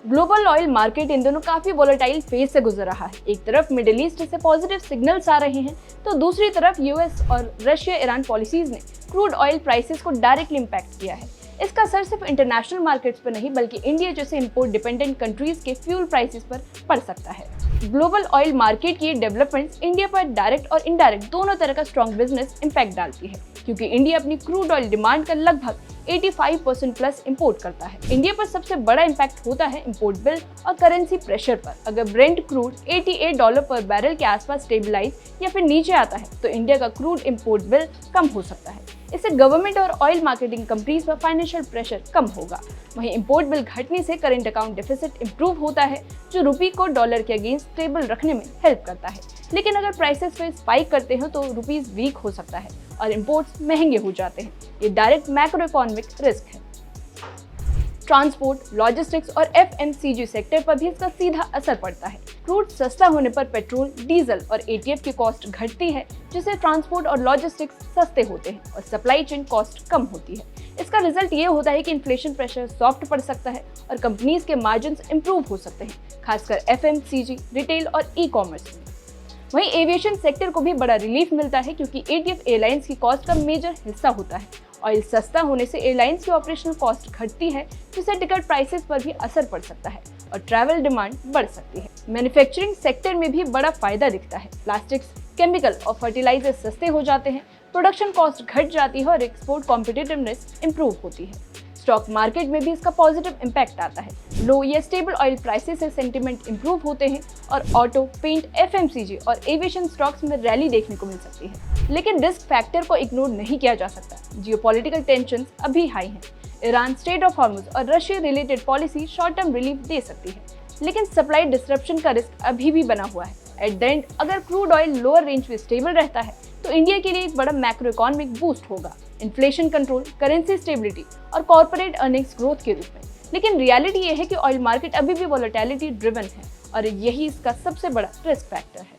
Global oil market in दोनों काफी volatile phase से गुजर रहा है। एक तरफ मिडिल ईस्ट से पॉजिटिव सिग्नल्स आ रहे हैं, तो दूसरी तरफ यूएस और रशिया ईरान पॉलिसीज ने क्रूड ऑयल प्राइसेस को डायरेक्टली इम्पैक्ट किया है। इसका असर सिर्फ इंटरनेशनल मार्केट्स पर नहीं बल्कि इंडिया जैसे इंपोर्ट डिपेंडेंट कंट्रीज के फ्यूल प्राइसेस पर पड़ सकता है। ग्लोबल ऑयल मार्केट की डिवेलपमेंट्स इंडिया पर डायरेक्ट और इनडायरेक्ट दोनों तरह का स्ट्रॉन्ग बिजनेस इम्पैक्ट डालती है, क्योंकि इंडिया अपनी क्रूड ऑयल डिमांड का लगभग 85% प्लस इंपोर्ट करता है। इंडिया पर सबसे बड़ा इम्पैक्ट होता है इंपोर्ट बिल और करेंसी प्रेशर पर। अगर ब्रेंट क्रूड $88 पर बैरल के आसपास स्टेबलाइज या फिर नीचे आता है तो इंडिया का क्रूड इंपोर्ट बिल कम हो सकता है। इससे गवर्नमेंट और ऑयल मार्केटिंग कंपनीज पर फाइनेंशियल प्रेशर कम होगा। वहीं इंपोर्ट बिल घटने से करंट अकाउंट डेफिसिट इंप्रूव होता है, जो रुपी को डॉलर के अगेंस्ट स्टेबल रखने में हेल्प करता है। लेकिन अगर प्राइसेस फिर स्पाइक करते हैं तो रुपीस वीक हो सकता है और इंपोर्ट्स महंगे हो जाते हैं। ये डायरेक्ट मैक्रो इकोनॉमिक रिस्क है। ट्रांसपोर्ट, लॉजिस्टिक्स और एफएमसीजी सेक्टर पर भी इसका सीधा असर पड़ता है। क्रूड सस्ता होने पर पेट्रोल, डीजल और एटीएफ की कॉस्ट घटती है, जिससे ट्रांसपोर्ट और लॉजिस्टिक्स सस्ते होते हैं और सप्लाई चेन कॉस्ट कम होती है। इसका रिजल्ट ये होता है कि इन्फ्लेशन प्रेशर सॉफ्ट पड़ सकता है और कंपनीज के मार्जिन्स इंप्रूव हो सकते हैं, खासकर एफएमसीजी, रिटेल और ई कॉमर्स में। वहीं एविएशन सेक्टर को भी बड़ा रिलीफ मिलता है, क्योंकि एटीएफ एयरलाइंस की कॉस्ट का मेजर हिस्सा होता है। ऑयल सस्ता होने से एयरलाइंस की ऑपरेशनल कॉस्ट घटती है, जिससे टिकट प्राइसेस पर भी असर पड़ सकता है और ट्रैवल डिमांड बढ़ सकती है। मैन्युफैक्चरिंग सेक्टर में भी बड़ा फायदा दिखता है। प्लास्टिक्स, केमिकल और फर्टिलाइजर सस्ते हो जाते हैं, प्रोडक्शन कॉस्ट घट जाती है और एक्सपोर्ट कॉम्पिटिटिवनेस इंप्रूव होती है। स्टॉक मार्केट में भी इसका पॉजिटिव इम्पैक्ट आता है। लो या स्टेबल ऑयल प्राइसेस से सेंटीमेंट इंप्रूव होते हैं और ऑटो, पेंट, एफएमसीजी और एविएशन स्टॉक्स में रैली देखने को मिल सकती है। लेकिन रिस्क फैक्टर को इग्नोर नहीं किया जा सकता। जियोपॉलिटिकल टेंशंस अभी हाई हैं। ईरान, स्ट्रेट ऑफ हॉर्मुज और Russia related policy short term relief दे सकती है, लेकिन सप्लाई डिस्ट्रप्शन का रिस्क अभी भी बना हुआ है। एट द एंड, अगर क्रूड ऑयल लोअर रेंज में स्टेबल रहता है तो इंडिया के लिए एक बड़ा मैक्रो इकोनॉमिक बूस्ट होगा, इन्फ्लेशन कंट्रोल, करेंसी स्टेबिलिटी और कॉर्पोरेट अर्निंग्स ग्रोथ के रूप में। लेकिन रियलिटी ये है कि ऑयल मार्केट अभी भी वोलेटिलिटी ड्रिवन है और यही इसका सबसे बड़ा रिस्क फैक्टर है।